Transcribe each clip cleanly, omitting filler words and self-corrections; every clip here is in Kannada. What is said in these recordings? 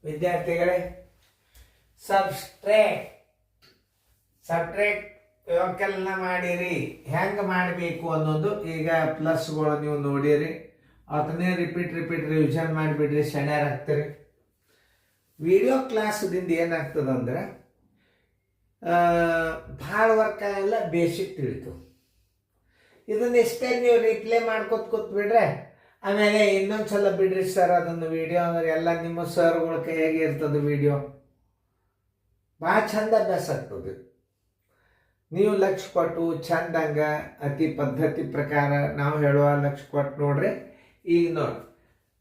ವಿದ್ಯಾರ್ಥಿಗಳೇ, ಸಬ್ಟ್ರಾಕ್ಟ್ ವ್ಯವಕಲನ ಮಾಡಿರಿ. ಹೆಂಗೆ ಮಾಡಬೇಕು ಅನ್ನೋದು ಈಗ ಪ್ಲಸ್ಗಳು ನೀವು ನೋಡಿರಿ. ಅದನ್ನೇ ರಿಪೀಟ್ ರಿವಿಷನ್ ಮಾಡಿಬಿಡ್ರಿ, ಆಗ್ತೀರಿ. ವಿಡಿಯೋ ಕ್ಲಾಸ್ದಿಂದ ಏನಾಗ್ತದಂದ್ರೆ ಭಾಳ ವರ್ಕ್ ಆಗಲ್ಲ, ಬೇಸಿಕ್ ತಿಳಿತು. ಇದನ್ನ ಇಷ್ಟೇ ನೀವು ರಿಪ್ಲೇ ಮಾಡ್ಕೊತ ಕೂತ್ಬಿಡ್ರೆ ಆಮೇಲೆ ಇನ್ನೊಂದ್ಸಲ ಬಿಡ್ರಿ ಸರ್ ಅದನ್ನು ವಿಡಿಯೋ ಅಂದ್ರೆ ಎಲ್ಲ ನಿಮ್ಮ ಸರ್ಗಳ ಕೈಯಾಗೆ ಇರ್ತದೆ. ವಿಡಿಯೋ ಭಾಳ ಚಂದ ಅಭ್ಯಾಸ ಆಗ್ತದೆ. ನೀವು ಲಕ್ಷ ಕೊಟ್ಟು ಚಂದಂಗ ಅತಿ ಪದ್ಧತಿ ಪ್ರಕಾರ ನಾವು ಹೇಳುವ ಲಕ್ಷ ಕೊಟ್ಟು ನೋಡ್ರಿ. ಈಗ ನೋಡಿ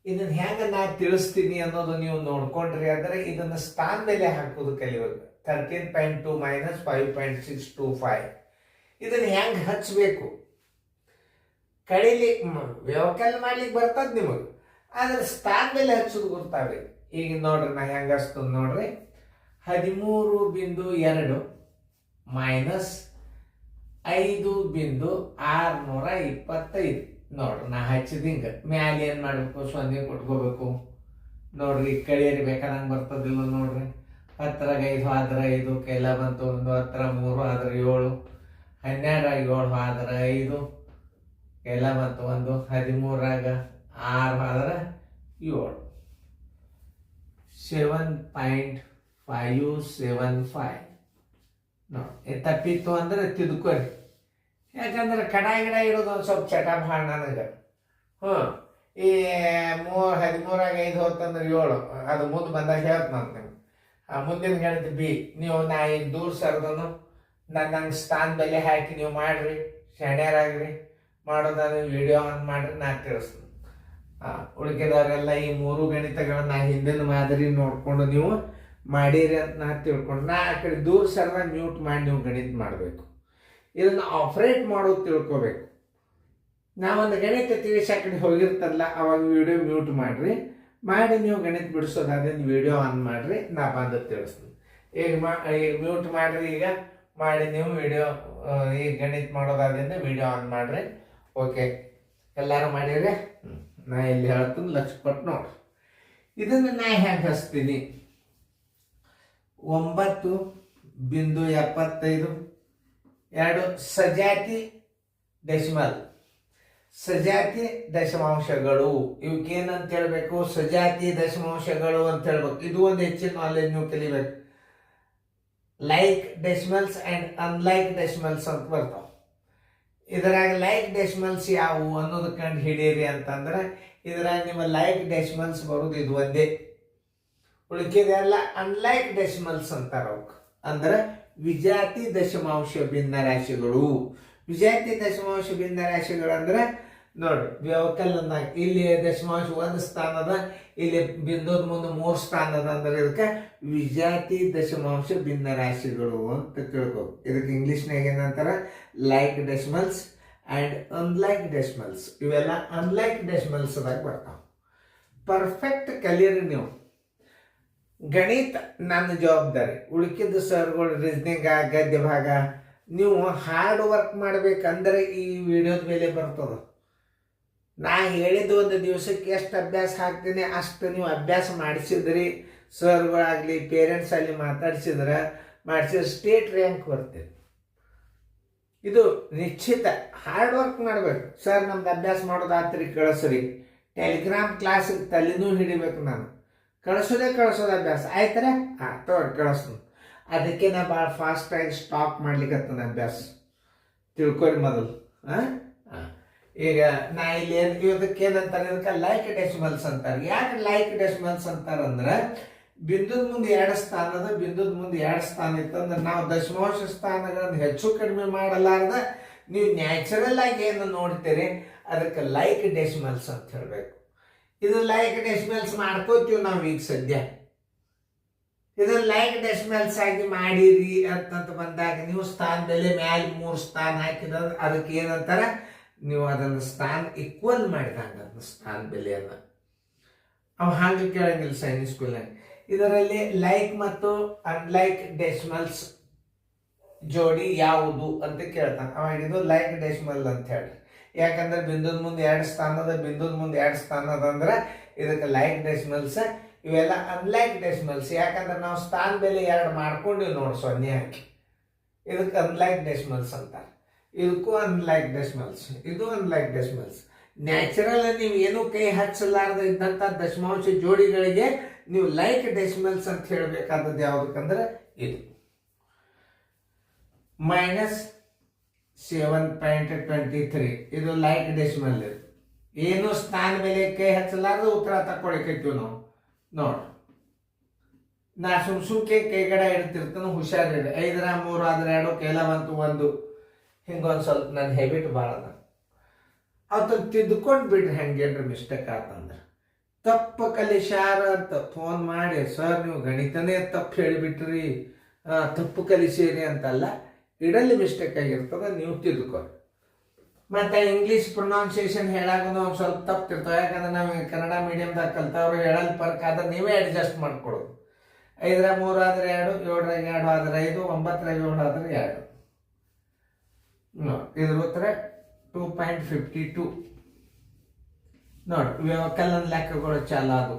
ಇದನ್ನ ಹೆಂಗೆ ನಾ ತಿಳಿಸ್ತೀನಿ ಅನ್ನೋದು ನೀವು ನೋಡ್ಕೊಂಡ್ರಿ ಅಂದರೆ ಇದನ್ನು ಸ್ಥಾನ ಮೇಲೆ ಹಾಕೋದು ಕಲಿಯೋದು. 13.2 - 5.625 ಇದನ್ನ ಹೆಂಗೆ ಹಚ್ಚಬೇಕು ಕಡಿಲಿ ವ್ಯವಕಲನ ಮಾಡ್ಲಿಕ್ಕೆ ಬರ್ತದ ನಿಮಗೆ, ಆದ್ರೆ ಸ್ಥಾನ ಮೇಲೆ ಹಚ್ಚೋದು ಗೊತ್ತಾಗಬೇಕು. ಈಗ ನೋಡ್ರಿ ನಾ ಹೆಂಗೆ ಹಚ್ತದ ನೋಡ್ರಿ. 13.2 - 5.625 ನೋಡ್ರಿ. ನಾ ಹಚ್ಚಿದಿಂಗ ಮ್ಯಾಲೆ ಏನು ಮಾಡಬೇಕು, 0 ಕೊಟ್ಕೋಬೇಕು. ನೋಡ್ರಿ ಕಳಿಯರಿ ಬೇಕಾದಂಗೆ ಬರ್ತದಿಲ್ಲ ನೋಡ್ರಿ. 10 5 ಆದ್ರೆ 5 ಕೆಲ ಬಂತು. 1 10 3 ಆದ್ರೆ 7, 12 7 ಆದ್ರೆ 5 ಕೆಲ ಬಂತು. 1 13 6 ಆದ್ರೆ 7. 7.575 ನೋಡಿ. ತಪ್ಪಿತ್ತು ಅಂದ್ರೆ ತಿದ್ಕೋರಿ, ಯಾಕಂದ್ರೆ ಕಡಾಯಿ ಗಿಡ ಇರೋದು ಒಂದು ಸ್ವಲ್ಪ ಚಟ ಭಾಳ ನನಗೆ. ಈ 13 5 ಹೊತ್ತಂದ್ರೆ 7 ಅದು ಮುಂದೆ ಬಂದಾಗ ಹೇಳ್ತ ನಾನು ಮುಂದಿನ ಗಣಿತ ಬಿ. ನೀವು ನಾ ಈಗ ದೂರ ಸರ್ದನು ನಂಗೆ ಸ್ಥಾನ ಬೆಲೆ ಹಾಕಿ ನೀವು ಮಾಡ್ರಿ, ಶಾಣ್ಯರಾಗ್ರಿ. ಮಾಡೋದಾದ್ರೆ ವಿಡಿಯೋ ಆನ್ ಮಾಡ್ರಿ, ನಾ ತಿಳಿಸ್ತೀನಿ. ಉಳಿಕೆದವರೆಲ್ಲ ಈ 3 ಗಣಿತಗಳನ್ನ ಹಿಂದಿನ ಮಾದರಿ ನೋಡ್ಕೊಂಡು ನೀವು ಮಾಡಿರಿ ಅಂತ ನಾ ತಿಳ್ಕೊಂಡು, ನಾ ಆ ಕಡೆ ದೂರ ಸರ್ದ ಮ್ಯೂಟ್ ಮಾಡಿ ನೀವು ಗಣಿತ ಮಾಡಬೇಕು. ಇದನ್ನು ಆಪ್ರೇಟ್ ಮಾಡೋದು ತಿಳ್ಕೊಬೇಕು. ನಾವೊಂದು ಗಣಿತ ತಿಳಿಸಿ ಆ ಕಡೆ ಹೋಗಿರ್ತಲ್ಲ, ಅವಾಗ ವಿಡಿಯೋ ಮ್ಯೂಟ್ ಮಾಡ್ರಿ. ಮಾಡಿ ನೀವು ಗಣಿತ ಬಿಡಿಸೋದಾದ್ರೆ ವಿಡಿಯೋ ಆನ್ ಮಾಡ್ರಿ, ನಾ ಬಂದು ತಿಳಿಸ್ತೀನಿ. ಈಗ ಮ್ಯೂಟ್ ಮಾಡ್ರಿ. ಈಗ ಮಾಡಿ ನೀವು ವಿಡಿಯೋ ಈಗ ಗಣಿತ ಮಾಡೋದಾದ್ರಿಂದ ವಿಡಿಯೋ ಆನ್ ಮಾಡ್ರಿ. ಓಕೆ, ಎಲ್ಲರೂ ಮಾಡಿದ್ರೆ ನಾ ಎಲ್ಲಿ ಹೇಳ್ತೀನಿ ಲಕ್ಷ ಕೊಟ್ಟು ನೋಡ್ರಿ. ಇದನ್ನು ನಾ ಹೆಂಗೆ ಹಚ್ತೀನಿ, 9.75 2 ಸಜಾತಿ ದಶಮಾಂಶಗಳು. ಇವಕ್ಕೇನಂತ ಹೇಳ್ಬೇಕು, ಸಜಾತಿ ದಶಮಾಂಶಗಳು ಅಂತ ಹೇಳ್ಬೇಕು. ಇದು ಒಂದು ಹೆಚ್ಚಿನ ನಾಲೆಜ್ ನೀವು ಕಲಿಬೇಕು. Like decimals and unlike decimals ಅಂತ ಬರ್ತಾವ. ಇದರಾಗ ಲೈಕ್ ಡೆಸಿಮಲ್ಸ್ ಯಾವುವು ಅನ್ನೋದು ಕಂಡು ಹಿಡೀರಿ ಅಂತಂದ್ರೆ ಇದರಾಗ ನಿಮ್ಮ ಲೈಕ್ ಡೆಸಿಮಲ್ಸ್ ಬರೋದು ಇದು ಒಂದೇ. ಉಳಿಕೆದೆಲ್ಲ ಅನ್ಲೈಕ್ ಡೆಸಿಮಲ್ಸ್ ಅಂತಾರ. ಅವಕ್ಕೆ ಅಂದ್ರೆ ವಿಜಾತಿ ದಶಮಾಂಶ ಭಿನ್ನ ರಾಶಿಗಳು. ವಿಜಾತಿ ದಶಮಾಂಶ ಭಿನ್ನ ರಾಶಿಗಳು ಅಂದ್ರೆ ನೋಡ್ರಿ, ವ್ಯವಕಲನ ಇಲ್ಲಿ ದಶಮಾಂಶ 1 ಸ್ಥಾನ ಅದ, ಇಲ್ಲಿ ಬಿಂದುದ ಮುಂದೆ 3 ಸ್ಥಾನ ಅದ ಅಂದ್ರೆ ಇದಕ್ಕೆ ವಿಜಾತಿ ದಶಮಾಂಶ ಭಿನ್ನ ರಾಶಿಗಳು ಅಂತ ತಿಳ್ಕೊಬೇಕು. ಇದಕ್ಕೆ ಇಂಗ್ಲಿಷ್ನಾಗ ಏನಂತಾರ, like decimals and unlike decimals. ಇವೆಲ್ಲ ಅನ್ಲೈಕ್ ಡೆಸಿಮಲ್ಸ್ ಅದಾಗ ಬರ್ತಾವ. ಪರ್ಫೆಕ್ಟ್ ಕಲಿಯರಿ ನೀವು. ಗಣಿತ ನನ್ನ ಜವಾಬ್ದಾರಿ. ಉಳುಕಿದ ಸರ್ಗಳು ರೀಸನಿಂಗ್ ಗದ್ಯ ಭಾಗ ನೀವು ಹಾರ್ಡ್ ವರ್ಕ್ ಮಾಡ್ಬೇಕಂದ್ರೆ ಈ ವಿಡಿಯೋದ ಮೇಲೆ ಬರ್ತದ. ನಾ ಹೇಳಿದ್ದು ಒಂದು ದಿವಸಕ್ಕೆ ಎಷ್ಟು ಅಭ್ಯಾಸ ಹಾಕ್ತೀನಿ ಅಷ್ಟು ನೀವು ಅಭ್ಯಾಸ ಮಾಡಿಸಿದ್ರಿ, ಸರ್ಗಳಾಗಲಿ ಪೇರೆಂಟ್ಸ್ ಅಲ್ಲಿ ಮಾಡಿಸಿದ್ರೆ ಸ್ಟೇಟ್ ರ್ಯಾಂಕ್ ಬರ್ತೀರಿ. ಇದು ನಿಶ್ಚಿತ. ಹಾರ್ಡ್ ವರ್ಕ್ ಮಾಡ್ಬೇಕು. ಸರ್ ನಮ್ದು ಅಭ್ಯಾಸ ಮಾಡೋದಾತ್ರಿ, ಕಳಿಸ್ರಿ. ಟೆಲಿಗ್ರಾಮ್ ಕ್ಲಾಸಿಗೆ ತಲೆನೂ ಹಿಡಿಬೇಕು ನಾನು. ಕಳಿಸೋದು ಅಭ್ಯಾಸ ಆಯ್ತರ. ತೋರಿ ಕಳಿಸ್ತೀನಿ. ಅದಕ್ಕೆ ನಾ ಭಾಳ ಫಾಸ್ಟಾಗಿ ಸ್ಟಾಪ್ ಮಾಡ್ಲಿಕ್ಕತ್ತನ ಅಭ್ಯಾಸ. ತಿಳ್ಕೊರಿ ಮೊದಲು. ಈಗ ನಾ ಇಲ್ಲಿ ಇದಕ್ಕೆ ಏನಂತಾರೆ, ಇದಕ್ಕೆ ಲೈಕ್ ಡೆಸಿಮಲ್ಸ್ ಅಂತಾರೆ. ಯಾಕೆ ಲೈಕ್ ಡೆಸಿಮಲ್ಸ್ ಅಂತಾರಂದ್ರೆ ಬಿಂದುದ ಮುಂದೆ 2 ಸ್ಥಾನ ಅದ, ಬಿಂದುದ ಮುಂದೆ 2 ಸ್ಥಾನ ಇತ್ತಂದ್ರೆ ನಾವು ದಶಮಾಂಶ ಸ್ಥಾನಗಳನ್ನು ಹೆಚ್ಚು ಕಡಿಮೆ ಮಾಡಲಾರ್ದ ನೀವು ನ್ಯಾಚುರಲ್ ಆಗಿ ಏನು ನೋಡ್ತೀರಿ ಅದಕ್ಕೆ ಲೈಕ್ ಡೆಸಿಮಲ್ಸ್ ಅಂತ ಹೇಳಬೇಕು. ಇದು ಲೈಕ್ ಡೆಸಿಮಲ್ಸ್ ಮಾಡ್ಕೋತೀವಿ ನಾವು ಈಗ ಸದ್ಯ. ಇದನ್ನ ಲೈಕ್ ಡೆಸಿಮಲ್ಸ್ ಆಗಿ ಮಾಡಿರಿ ಅಂತಂತ ಬಂದಾಗ ನೀವು ಸ್ಥಾನ ಬೆಲೆ ಮ್ಯಾಲೆ 3 ಸ್ಥಾನ ಹಾಕಿದ್ರೆ ಅದಕ್ಕೆ ಏನಂತಾರ, ನೀವು ಅದನ್ನು ಸ್ಥಾನ ಈಕ್ವಲ್ ಮಾಡಿದಂಗ ಅದನ್ನ ಸ್ಥಾನ ಬೆಲೆಯನ್ನ. ಅವು ಹಾಗೆ ಕೇಳಂಗಿಲ್ಲ ಸೈನ್ಸ್ ಸ್ಕೂಲ್ನಾಗ. ಇದರಲ್ಲಿ ಲೈಕ್ ಮತ್ತು ಅನ್ಲೈಕ್ ಡೆಸಿಮಲ್ಸ್ ಜೋಡಿ ಯಾವುದು ಅಂತ ಕೇಳ್ತಾನೆ. ಅವಾಗ ಇದು ಲೈಕ್ ಡೆಸಿಮಲ್ ಅಂತ ಹೇಳಿ. ಯಾಕಂದ್ರೆ ಬಿಂದುದ ಮುಂದೆ 2 ಸ್ಥಾನ ಅದ, ಬಿಂದುದ ಮುಂದೆ 2 ಸ್ಥಾನ ಅದ ಅಂದ್ರೆ ಇದಕ್ಕೆ ಲೈಕ್ ಡೆಸಿಮಲ್ಸ್. ಇವೆಲ್ಲ ಅನ್ಲೈಕ್ ಡೆಸಿಮಲ್ಸ್. ಯಾಕಂದ್ರೆ ನಾವು ಸ್ಥಾನ ಬೆಲೆ 2 ಮಾಡ್ಕೊಂಡಿವಿ ನೋಡಿ, 0 ಹಾಕಿ. ಇದಕ್ಕೆ ಅನ್ಲೈಕ್ ಡೆಸಿಮಲ್ಸ್ ಅಂತಾರೆ. ಇದಕ್ಕೂ ಅನ್ಲೈಕ್ ಡೆಸಿಮಲ್ಸ್, ಇದು ಅನ್ಲೈಕ್ ಡೆಸಿಮಲ್ಸ್. ನ್ಯಾಚುರಲ್ ನೀವು ಏನೂ ಕೈ ಹಚ್ಚಲಾರ್ದ ಇದ್ದಂಥ ದಶಮಾಂಶ ಜೋಡಿಗಳಿಗೆ ನೀವು ಲೈಕ್ ಡೆಸಿಮಲ್ಸ್ ಅಂತ ಹೇಳಬೇಕಾದದ್ದು ಯಾವುದಕ್ಕಂದ್ರೆ ಇದು. -7.23 ಇದು ಲೈಕ್ ಡೆಸಿಮಲ್. ಇದು ಏನು ಸ್ಥಾನ ಬೆಲೆ ಕೈ ಹಚ್ಚಲಾರ್ದ ಉತ್ತರ ತಕ್ಕೊಳಿಕೈತೀವಿ ನಾವು. ನೋಡಿ, ನಾ ಸುಮ್ಕೆ ಕೈಗಡೆ ಇಡ್ತಿರ್ತಾನೆ, ಹುಷಾರಿಡಿ. 5 3 ಆದ್ರೆ 2, ಕೆಲ ಬಂತು 1. ಹಿಂಗೊಂದು ಸ್ವಲ್ಪ ನನ್ನ ಹೆಬಿಟ್ ಭಾಳ ಅದ. ಅವತ್ತು ತಿದ್ದುಕೊಂಡು ಬಿಡ್ರಿ. ಹೆಂಗೇನ್ರಿ ಮಿಸ್ಟೇಕ್ ಆತಂದ್ರೆ ತಪ್ಪು ಕಲಿಸ್ಯಾರ ಅಂತ ಫೋನ್ ಮಾಡಿ, ಸರ್ ನೀವು ಗಣಿತನೇ ತಪ್ಪು ಹೇಳಿಬಿಟ್ರಿ, ತಪ್ಪು ಕಲಿಸೀರಿ ಅಂತಲ್ಲ, ಇಡಲ್ಲಿ ಮಿಸ್ಟೇಕ್ ಆಗಿರ್ತದೆ, ನೀವು ತಿದ್ದುಕೊರಿ. ಮತ್ತು ಇಂಗ್ಲೀಷ್ ಪ್ರೊನೌನ್ಸಿಯೇಷನ್ ಹೇಳಾಗ ಒಂದು ಸ್ವಲ್ಪ ತಪ್ಪಿರ್ತಾವೆ. ಯಾಕಂದ್ರೆ ನಾವು ಕನ್ನಡ ಮೀಡಿಯಮ್ದಾಗ ಕಲ್ತವ್ರು ಹೇಳಲ್ ಫರ್ಕ್ ಆದ್ರೆ ನೀವೇ ಅಡ್ಜಸ್ಟ್ ಮಾಡ್ಕೊಡೋದು. 5 3 ಆದ್ರೆ 2, 7 2 ಆದ್ರೆ 5, 9 7 ಆದ್ರೆ 2. ಇದ್ರ ಉತ್ತರ 2.52. ನೋಡಿ, ವ್ಯವಕಲನ ಲೆಕ್ಕಗಳು ಚಾಲ ಅದು.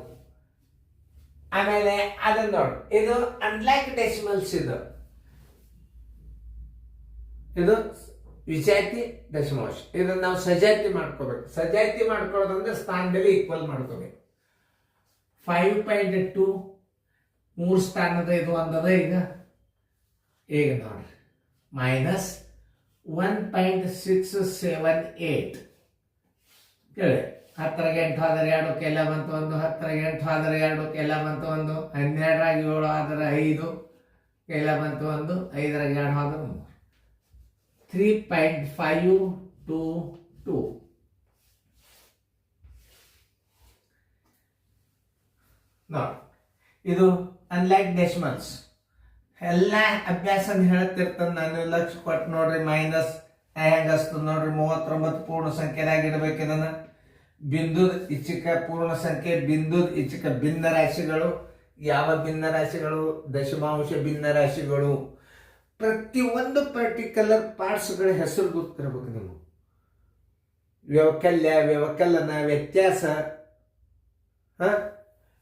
ಆಮೇಲೆ ಅದನ್ನ ನೋಡಿ, ಇದು ಅನ್ಲೈಕ್ ಡೆಸಿಮಲ್ಸ್. ಇದು ವಿಜಾತಿ ದಶಮಾಂಶ. ಇದನ್ನ ನಾವು ಸಜಾತಿ ಮಾಡ್ಕೋಬೇಕು. ಸಜಾತಿ ಮಾಡ್ಕೊಳ್ಳೋದಂದ್ರೆ ಸ್ಥಾನದಲ್ಲಿ ಈಕ್ವಲ್ ಮಾಡ್ಕೋಬೇಕು. 5.2 3 ಸ್ಥಾನದ ಇದು ಒಂದದ. ಈಗ ನೋಡ್ರಿ, -1.678 ಕೇಳಿ. 10 8 ಆದ್ರೆ 2, ಕೆಲ ಬಂತು 1. 10 8 ಆದ್ರೆ 2, ಕೆಲ ಬಂತು 1. 12 7 ಆದ್ರೆ 5, ಕೆಲ ಬಂತು 1. 5 2 ಆದ್ರೆ 3. 3.522. ನೋಡಿ, ಇದು ಅನ್ಲೈಕ್ ಡೆಸಿಮಲ್ಸ್. ಎಲ್ಲ ಅಭ್ಯಾಸ ಹೇಳ್ತಿರ್ತಾನೆ ನಾನು. ಲಕ್ಷ ಕೊಟ್ಟು ನೋಡ್ರಿ, ಮೈನಸ್ ಹೆಂಗಸ್ತದ ನೋಡ್ರಿ. 39 ಪೂರ್ಣ ಸಂಖ್ಯೆದಾಗ ಇಡಬೇಕು. ಇದನ್ನ ಬಿಂದುದ ಇಚ್ಛಿಕ ಪೂರ್ಣ ಸಂಖ್ಯೆ, ಬಿಂದುದ ಇಚ್ಛಿಕ ಭಿನ್ನ ರಾಶಿಗಳು. ಯಾವ ಭಿನ್ನ ರಾಶಿಗಳು? ದಶಮಾಂಶ ಭಿನ್ನ ರಾಶಿಗಳು. ಪ್ರತಿಯೊಂದು ಪರ್ಟಿಕ್ಯುಲರ್ ಪಾರ್ಟ್ಸ್ಗಳ ಹೆಸರು ಗೊತ್ತಿರಬೇಕು ನೀವು. ವ್ಯವಕಲ್ಯ, ವ್ಯವಕಲನ, ವ್ಯತ್ಯಾಸ.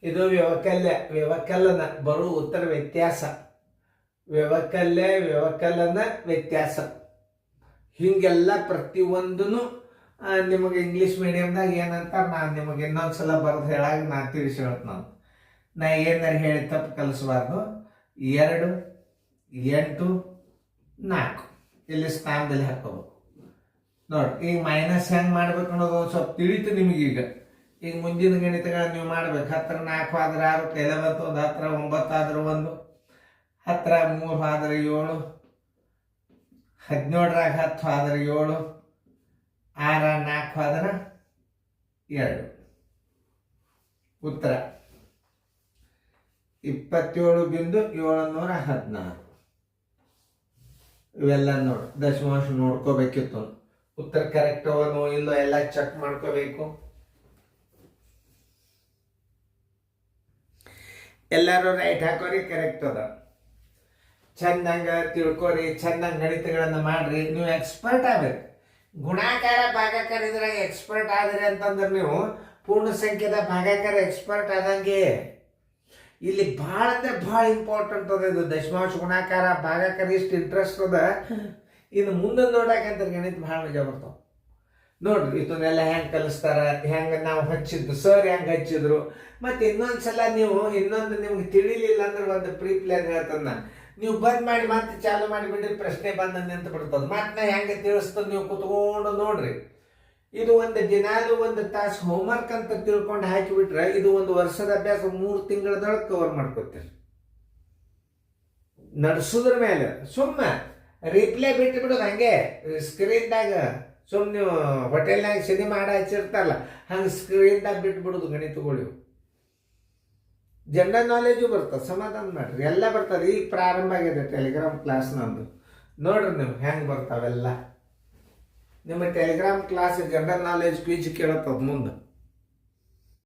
ಇದು ವ್ಯವಕಲ್ಯ, ವ್ಯವಕಲನ, ಬರೋ ಉತ್ತರ ವ್ಯತ್ಯಾಸ. ವ್ಯವಕಲ್ಯ, ವ್ಯವಕಲನ, ವ್ಯತ್ಯಾಸ. ಹಿಂಗೆಲ್ಲ ಪ್ರತಿಯೊಂದೂ ನಿಮಗೆ ಇಂಗ್ಲೀಷ್ ಮೀಡಿಯಮ್ದಾಗ ಏನಂತಾರೆ, ನಾನು ನಿಮಗೆ ಇನ್ನೊಂದ್ಸಲ ಬರೆದು ಹೇಳಾಗ ನಾನು ತಿಳಿಸಿ ಹೇಳ್ತೀನಿ. ನಾ ಏನಾರು ಹೇಳಿ ತಪ್ಪು ಕಲಿಸಬಾರ್ದು. 2 8 4 ಇಲ್ಲಿ ಸ್ಥಾನದಲ್ಲಿ ಹಾಕೋಬೇಕು. ನೋಡಿ, ಈಗ ಮೈನಸ್ ಹೆಂಗೆ ಮಾಡ್ಬೇಕು ಅನ್ನೋದು ಒಂದು ಸ್ವಲ್ಪ ತಿಳಿತು ನಿಮಗೀಗ. ಈಗ ಮುಂದಿನ ಗಣಿತಗಳನ್ನ ನೀವು ಮಾಡ್ಬೇಕು. 10 4 ಆದ್ರೆ 6, ಕೆಲ ಬಂತು 1. 10 9 ಆದ್ರೆ 1. 10 3 ಆದ್ರೆ 7. 17 10 ಆದ್ರೆ 7. 6 4 ಆದ್ರೆ 2. ಉತ್ತರ 27.716. ಇವೆಲ್ಲ ನೋಡಿ, ದಶಮಾಂಶ ನೋಡ್ಕೋಬೇಕಿತ್ತು. ಉತ್ತರ ಕರೆಕ್ಟ್ ಅವನು ಇಲ್ಲೋ ಎಲ್ಲ ಚೆಕ್ ಮಾಡ್ಕೋಬೇಕು. ಎಲ್ಲರೂ ರೈಟ್ ಹಾಕೋರಿ, ಕರೆಕ್ಟ್ ಅದ. ಚಂದಂಗ ತಿಳ್ಕೊರಿ, ಚಂದಂಗ ಗಣಿತಗಳನ್ನ ಮಾಡ್ರಿ. ನೀವು ಎಕ್ಸ್ಪರ್ಟ್ ಆಗ್ಬೇಕು. ಗುಣಾಕಾರ ಭಾಗಾಕಾರ ಇದ್ರಾಗ ಎಕ್ಸ್ಪರ್ಟ್ ಆದ್ರಿ ಅಂತಂದ್ರೆ ನೀವು ಪೂರ್ಣ ಸಂಖ್ಯೆದ ಭಾಗಾಕಾರ ಎಕ್ಸ್ಪರ್ಟ್ ಆದಂಗೆ. ಇಲ್ಲಿ ಭಾಳ ಅಂದ್ರೆ ಭಾಳ ಇಂಪಾರ್ಟೆಂಟ್ ಅದ ಇದು. ದಶಮಾಂಶ ಗುಣಾಕಾರ ಭಾಗಾಕಾರ ಇಷ್ಟು ಇಂಟ್ರೆಸ್ಟ್ ಅದ. ಇನ್ನು ಮುಂದೆ ನೋಡಕಂತಾರೆ ಗಣಿತ ಭಾಳ ಮಜಾ ಬರ್ತಾವ. ನೋಡ್ರಿ, ಇದನ್ನೆಲ್ಲ ಹೆಂಗೆ ಕಲಿಸ್ತಾರ, ಹೆಂಗೆ ನಾವು ಹಚ್ಚಿದ್ದು, ಸರ್ ಹೆಂಗೆ ಹಚ್ಚಿದ್ರು. ಮತ್ತು ಇನ್ನೊಂದ್ಸಲ ನೀವು ಇನ್ನೊಂದು ನಿಮ್ಗೆ ತಿಳಿಲಿಲ್ಲ ಅಂದ್ರೆ ಒಂದು ಪ್ರೀ ಪ್ಲಾನ್ ಹೇಳ್ತದ. ನೀವು ಬಂದ್ ಮಾಡಿ ಮತ್ತೆ ಚಾಲು ಮಾಡಿಬಿಡ್ರಿ, ಪ್ರಶ್ನೆ ಬಂದ ನಿಂತು ಬಿಡ್ತದ. ಮತ್ತೆ ನಾ ಹೆಂಗೆ ತಿಳಿಸ್ತದ ನೀವು ಕುತ್ಕೊಂಡು ನೋಡ್ರಿ. ಇದು ಒಂದು ದಿನಾಲು 1 ತಾಸು ಹೋಮ್ವರ್ಕ್ ಅಂತ ತಿಳ್ಕೊಂಡು ಹಾಕಿಬಿಟ್ರೆ ಇದು ಒಂದು ವರ್ಷದ ಅಭ್ಯಾಸ 3 ತಿಂಗಳದೊಳಗೆ ಕವರ್ ಮಾಡ್ಕೊತೀರಿ. ನಡೆಸೋದ್ರ ಮೇಲೆ ಸುಮ್ಮ ರಿಪ್ಲೈ ಬಿಟ್ಟು ಬಿಡೋದು. ಹಂಗೆ ಸ್ಕ್ರೀನ್ದಾಗ ಸುಮ್ಮನೆ ನೀವು ಹೋಟೆಲ್ನಾಗ ಸಿನಿಮಾ ಹಾಡು ಹಚ್ಚಿರ್ತಾರಲ್ಲ, ಹಂಗೆ ಸ್ಕ್ರೀನ್ದಾಗ ಬಿಟ್ಟು ಬಿಡೋದು ಗಣಿತಗಳು. ಜನರಲ್ ನಾಲೆಜು ಬರ್ತದೆ, ಸಮಾಧಾನ ಮಾಡ್ರಿ, ಎಲ್ಲ ಬರ್ತದೆ. ಈಗ ಪ್ರಾರಂಭ ಆಗಿದೆ ಟೆಲಿಗ್ರಾಮ್ ಕ್ಲಾಸ್ ನಂದು. ನೋಡ್ರಿ ನೀವು ಹೆಂಗೆ ಬರ್ತಾವೆಲ್ಲ. ನಿಮ್ಮ Telegram class general knowledge quiz ಕೇಳತ್ತದ ಮುಂದೆ.